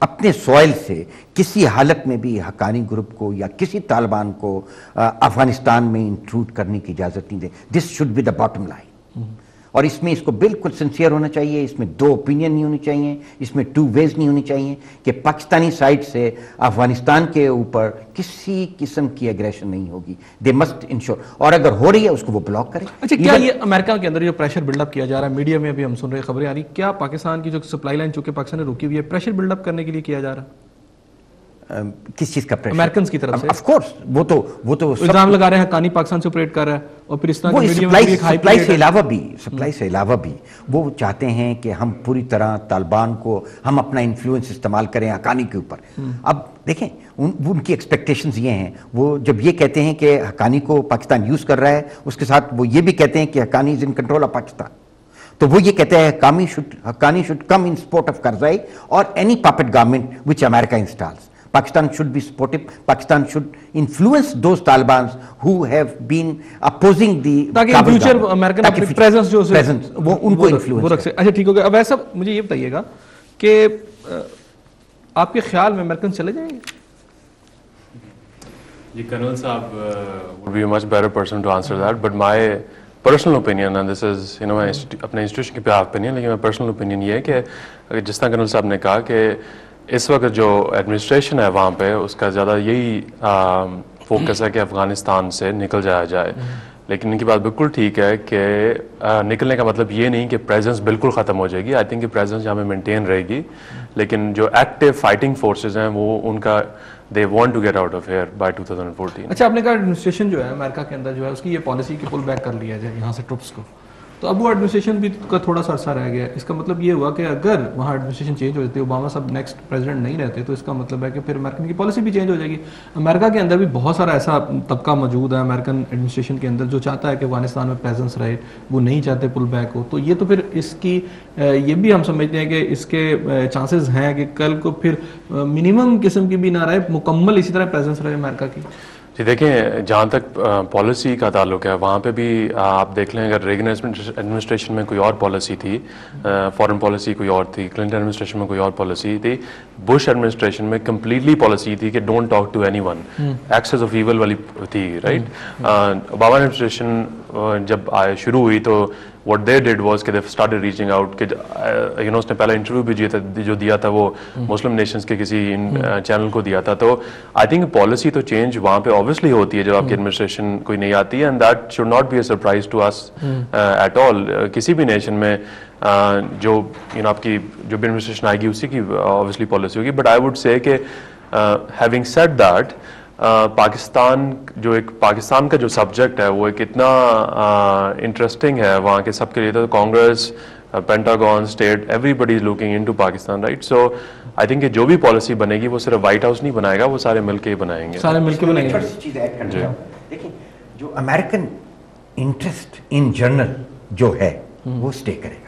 اپنے سوائل سے کسی حالت میں بھی حقانی گروپ کو یا کسی طالبان کو افغانستان میں انٹروڈ کرنے کی اجازت نہیں دیں. This should be the bottom line. اور اس میں اس کو بالکل سنسیئر ہونا چاہیے, اس میں دو اوپینین نہیں ہونی چاہیے, اس میں ٹو ویز نہیں ہونی چاہیے کہ پاکستانی سائڈ سے افغانستان کے اوپر کسی قسم کی ایگریشن نہیں ہوگی. دے مسٹ انشور, اور اگر ہو رہی ہے اس کو وہ بلاک کریں. اچھا, کیا یہ امریکہ کے اندر جو پریشر بلڈ اپ کیا جا رہا ہے, میڈیا میں ابھی ہم سن رہے خبریں آ رہی, کیا پاکستان کی جو سپلائی لائن چونکہ پاکستان نے روکی ہوئی ہے, پریشر بلڈ اپ کرنے کے لیے کیا جا رہا ہے؟ کس چیز کا پریشر؟ امریکنز کی طرف سے. آف کورس وہ تو الزام لگا رہے ہیں حقانی پاکستان سے آپریٹ کر رہا ہے, اور پھر اس طرح کی میڈیا میں ایک ہائی سپلائی سے علاوہ بھی وہ چاہتے ہیں کہ ہم پوری طرح طالبان کو ہم اپنا انفلوئنس استعمال کریں حقانی کے اوپر. اب دیکھیں ان کی ایکسپیکٹیشنز یہ ہیں, وہ جب یہ کہتے ہیں کہ حقانی کو پاکستان یوز کر رہا ہے, اس کے ساتھ وہ یہ بھی کہتے ہیں کہ Haqqani is in control of Pakistan. تو وہ یہ کہتے ہیں Haqqani should come in support of Karzai اور any puppet government which America installs. Pakistan should be supportive. Pakistan should influence those Talibans who have been opposing the تاکہ فیوچر امریکن اپنی presence جو وہ ان کو انفلوئنس کرے. اچھا ٹھیک ہو گیا. اب ایسا مجھے یہ بتائیے گا کہ آپ کے خیال میں امریکن چلے جائیں گے؟ جی کرنل صاحب would be a much better person to answer that, but my personal opinion, and this is میں اپنے انسٹیٹیوشن کی پہ opinion, لیکن میں personal opinion یہ ہے کہ جس طرح کرنل صاحب نے کہا کہ اس وقت جو ایڈمنسٹریشن ہے وہاں پہ اس کا زیادہ یہی فوکس ہے کہ افغانستان سے نکل جایا جائے. لیکن ان کی بات بالکل ٹھیک ہے کہ نکلنے کا مطلب یہ نہیں کہ پریزنس بالکل ختم ہو جائے گی. آئی تھنک کہ پریزنس یہاں پہ مینٹین رہے گی, لیکن جو ایکٹیو فائٹنگ فورسز ہیں وہ ان کا they want to get out of here by 2014. اچھا, آپ نے کہا ایڈمنسٹریشن جو ہے امریکہ کے اندر جو ہے اس کی یہ پالیسی کی پل بیک کر لیا جائے یہاں سے ٹروپس کو, تو اب وہ ایڈمنسٹریشن بھی کا تھوڑا سا عرصہ رہ گیا. اس کا مطلب یہ ہوا کہ اگر وہاں ایڈمنسٹریشن چینج ہو جاتی ہے, اوباما صاحب نیکسٹ پریزیڈنٹ نہیں رہتے, تو اس کا مطلب ہے کہ پھر امریکن کی پالیسی بھی چینج ہو جائے گی. امریکہ کے اندر بھی بہت سارا ایسا طبقہ موجود ہے امریکن ایڈمنسٹریشن کے اندر جو چاہتا ہے کہ افغانستان میں پریزنس رہے, وہ نہیں چاہتے پل بیک ہو. تو یہ تو پھر اس کی یہ بھی ہم سمجھتے ہیں کہ اس کے چانسز ہیں کہ کل کو پھر منیمم قسم کی بھی نہ رہے, مکمل اسی طرح پریزنس رہے امریکہ کی. جی دیکھیں, جہاں تک پالیسی کا تعلق ہے وہاں پہ بھی آپ دیکھ لیں, اگر ریگن ایڈمنسٹریشن میں کوئی اور پالیسی تھی, فارن پالیسی کوئی اور تھی, کلنٹن ایڈمنسٹریشن میں کوئی اور پالیسی تھی, بش ایڈمنسٹریشن میں کمپلیٹلی پالیسی تھی کہ don't talk to anyone, axis of evil والی تھی, رائٹ. اوباما ایڈمنسٹریشن جب شروع ہوئی تو what they did was کہ they started reaching out کہ اس نے پہلا انٹرویو بھی جو دیا تھا وہ مسلم نیشنز کے کسی چینل کو دیا تھا. تو آئی تھنک پالیسی تو چینج وہاں پہ obviously ہوتی ہے جب آپ کی ایڈمنسٹریشن کوئی نہیں آتی ہے, and that should not be a surprise to us at all. کسی بھی نیشن میں جو آپ کی جو بھی ایڈمنسٹریشن آئے گی اسی کی obviously پالیسی ہوگی. بٹ آئی وڈ سے کہ having said that پاکستان کا جو سبجیکٹ ہے وہ ایک اتنا انٹرسٹنگ ہے وہاں کے سب کے لیے, تو Congress, Pentagon, state, everybody is looking into Pakistan, right. So I think کہ جو بھی پالیسی بنے گی وہ صرف وائٹ ہاؤس نہیں بنائے گا, وہ سارے مل کے ہی بنائیں گے, سارے مل کے بنائیں گے. چیز ایڈ کرنا چاہوں, دیکھیں جو امریکن انٹرسٹ ان جنرل جو ہے وہ اسٹے کرے گا.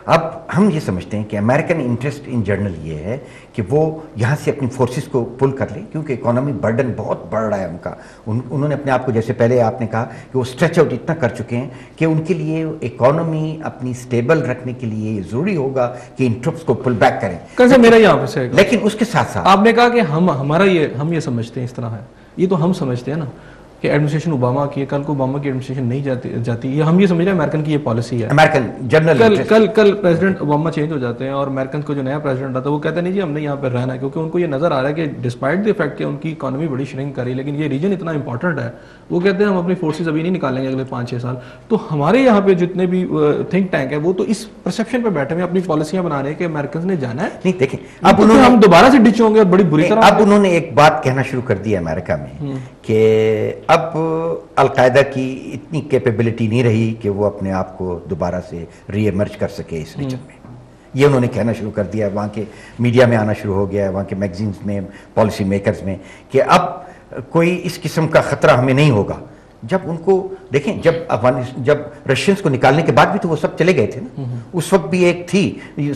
اب ہم یہ سمجھتے ہیں کہ امریکن انٹرسٹ ان جنرل یہ ہے کہ وہ یہاں سے اپنی فورسز کو پل کر لیں, کیونکہ اکانومی برڈن بہت بڑھ رہا ہے ان کا. انہوں نے اپنے آپ کو, جیسے پہلے آپ نے کہا کہ وہ اسٹریچ آؤٹ اتنا کر چکے ہیں کہ ان کے لیے اکانومی اپنی اسٹیبل رکھنے کے لیے ضروری ہوگا کہ ان ٹرپس کو پل بیک کریں. کیسے میرا یہاں پہ سے, لیکن اس کے ساتھ ساتھ آپ نے کہا کہ ہم یہ سمجھتے ہیں اس طرح ہے, یہ تو ہم سمجھتے ہیں نا کہ ایڈمنسٹریشن اوباما کی ہے, کل کو اوباما کی ایڈمنسٹریشن نہیں جاتی, یہ ہم یہ سمجھ رہے ہیں امریکن کی یہ پالیسی ہے. امریکن جنرل کل پریزیڈنٹ اوباما چینج ہو جاتے ہیں اور امریکن کو جو نیا پریزیڈنٹ آتا ہے وہ کہتے ہیں نہیں جی ہم نے یہاں پہ رہنا ہے, کیونکہ ان کو یہ نظر آ رہا ہے کہ ڈسپائٹ دی فیکٹ کہ ان کی اکانومی بڑی شرنک کری, لیکن یہ ریجن اتنا امپورٹنٹ ہے, وہ کہتے ہیں ہم اپنی فورسز ابھی نہیں نکالیں گے اگلے 5-6 سال. تو ہمارے یہاں پہ جتنے بھی تھنک ٹینک ہے وہ تو اس پرسیپشن پہ بیٹھے ہیں اپنی پالیسیاں بنانے کہ امریکنز نے جانا ہے. نہیں دیکھیں, اب ہم دوبارہ سے ڈچ ہوں گے اور بڑی بری طرح. اب انہوں نے ایک بات کہنا شروع کر دی امریکہ میں کہ اب القاعدہ کی اتنی کیپیبلٹی نہیں رہی کہ وہ اپنے آپ کو دوبارہ سے ری ایمرج کر سکے اس ریجن میں. یہ انہوں نے کہنا شروع کر دیا, وہاں کے میڈیا میں آنا شروع ہو گیا ہے, وہاں کے میگزینز میں, پالیسی میکرز میں, کہ اب کوئی اس قسم کا خطرہ ہمیں نہیں ہوگا. جب ان کو دیکھیں, جب رشینز کو نکالنے کے بعد بھی تو وہ سب چلے گئے تھے نا, اس وقت بھی ایک تھی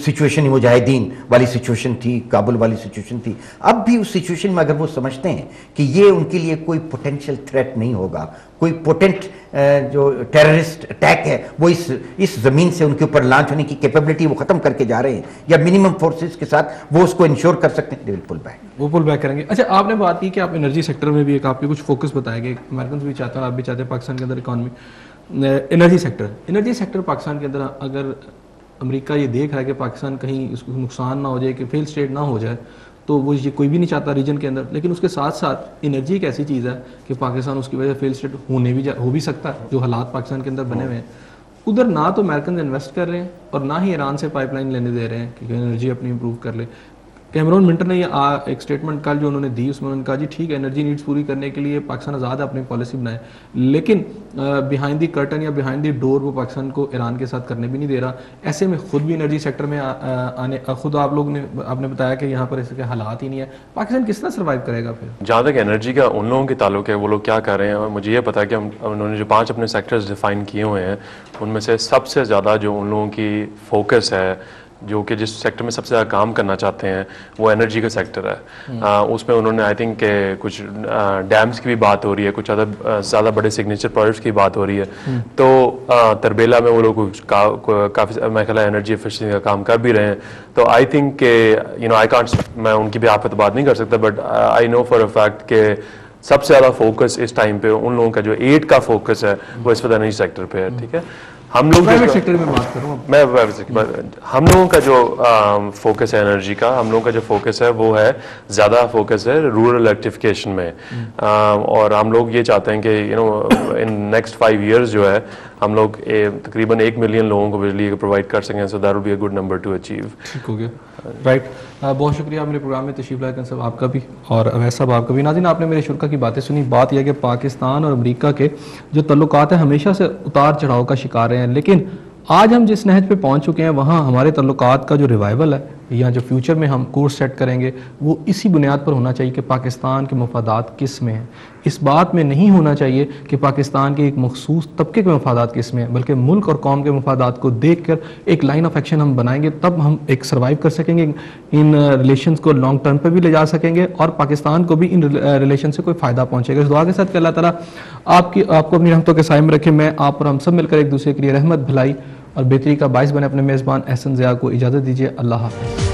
سچویشن, مجاہدین والی سچویشن تھی, کابل والی سچویشن تھی. اب بھی اس سچویشن میں اگر وہ سمجھتے ہیں کہ یہ ان کے لیے کوئی پوٹینشیل تھریٹ نہیں ہوگا, کوئی پوٹنٹ جو ٹیررسٹ اٹیک ہے وہ اس زمین سے ان کے اوپر لانچ ہونے کی کیپیبلٹی وہ ختم کر کے جا رہے ہیں یا منیمم فورسز کے ساتھ وہ اس کو انشور کر سکتے ہیں, دے ول پل بیک, وہ پل بیک کریں گے. اچھا آپ نے بات کی کہ آپ انرجی سیکٹر میں بھی ایک آپ کے کچھ فوکس بتائے گئے, امریکنز بھی چاہتے ہیں آپ بھی چاہتے ہیں پاکستان کے اندر اکانومی انرجی سیکٹر پاکستان کے اندر اگر امریکہ یہ دیکھ رہا ہے کہ پاکستان کہیں اس کو نقصان نہ ہو جائے, کہ فیل اسٹیٹ نہ ہو جائے, تو وہ یہ کوئی بھی نہیں چاہتا ریجن کے اندر, لیکن اس کے ساتھ ساتھ انرجی ایک ایسی چیز ہے کہ پاکستان اس کی وجہ سے فیل اسٹیٹ ہو بھی سکتا ہے, جو حالات پاکستان کے اندر بنے ہوئے ہیں. ادھر نہ تو امریکنز انویسٹ کر رہے ہیں اور نہ ہی ایران سے پائپ لائن لینے دے رہے ہیں کہ انرجی اپنی امپروو کر لے. کیمرون منٹر نے یہ ایک اسٹیٹمنٹ کل جو انہوں نے دی اس میں انہوں نے کہا جی ٹھیک ہے انرجی نیڈس پوری کرنے کے لیے پاکستان آزاد ہے اپنی پالیسی بنائے, لیکن بیہائنڈ دی کرٹن یا بیہائنڈ دی ڈور وہ پاکستان کو ایران کے ساتھ کرنے بھی نہیں دے رہا. ایسے میں خود بھی انرجی سیکٹر میں آنے, خود آپ نے بتایا کہ یہاں پر اس کے حالات ہی نہیں ہے, پاکستان کس طرح سروائیو کرے گا پھر؟ جہاں تک انرجی کا ان لوگوں کے تعلق ہے وہ لوگ کیا کر رہے ہیں, مجھے یہ پتا ہے کہ انہوں نے جو 5 اپنے سیکٹرز ڈیفائن کیے ہوئے ہیں ان میں سے سب سے زیادہ جو ان لوگوں کی فوکس ہے, جو کہ جس سیکٹر میں سب سے زیادہ کام کرنا چاہتے ہیں وہ انرجی کا سیکٹر ہے. اس میں انہوں نے آئی تھنک کہ کچھ ڈیمز کی بھی بات ہو رہی ہے, کچھ زیادہ بڑے سگنیچر پروجیکٹس کی بات ہو رہی ہے. تو تربیلا میں وہ لوگ کافی میں خیال ہے انرجی ایفیشنسی کا کام کر بھی رہے ہیں. تو آئی تھنک کہ میں ان کی بھی آپ بات نہیں کر سکتا, but I know for a fact کہ سب سے زیادہ فوکس اس ٹائم پہ ان لوگوں کا جو 8 کا فوکس ہے وہ اس وقت انرجی سیکٹر پہ ہے. ٹھیک ہے, ہم لوگ ہم لوگوں کا جو فوکس ہے انرجی کا, ہم لوگوں کا جو فوکس ہے وہ ہے زیادہ فوکس ہے رورل الیکٹریفیکیشن میں, اور ہم لوگ یہ چاہتے ہیں کہ ان نیکسٹ 5 ایئرز جو ہے ہم لوگ تقریباً 1 ملین لوگوں کو بجلی پرووائڈ کر سکیں. So that will be a good number to achieve. ٹھیک ہو گیا, رائٹ. بہت شکریہ میرے پروگرام میں تشریف لائے صاحب, آپ کا بھی اور اویس صاحب آپ کا بھی. ناظرین آپ نے میرے شرکا کی باتیں سنی. بات یہ ہے کہ پاکستان اور امریکہ کے جو تعلقات ہیں ہمیشہ سے اتار چڑھاؤ کا شکار رہے ہیں, لیکن آج ہم جس نہج پہ پہنچ چکے ہیں وہاں ہمارے تعلقات کا جو ریوائول ہے یا جو فیوچر میں ہم کورس سیٹ کریں گے وہ اسی بنیاد پر ہونا چاہیے کہ پاکستان کے مفادات کس میں ہیں. اس بات میں نہیں ہونا چاہیے کہ پاکستان کے ایک مخصوص طبقے کے مفادات کس میں ہیں, بلکہ ملک اور قوم کے مفادات کو دیکھ کر ایک لائن آف ایکشن ہم بنائیں گے, تب ہم ایک سروائیو کر سکیں گے, ان ریلیشنز کو لانگ ٹرم پہ بھی لے جا سکیں گے اور پاکستان کو بھی ان ریلیشن سے کوئی فائدہ پہنچے گا. اس دعا کے ساتھ کہ اللہ تعالیٰ آپ کو اپنی رحمتوں کے سائے میں رکھے. میں آپ اور ہم سب مل کر ایک دوسرے کے لیے رحمت بھلائی اور بہتری کا باعث بنے. اپنے میزبان احسن ضیاء کو اجازت دیجیے. اللہ حافظ.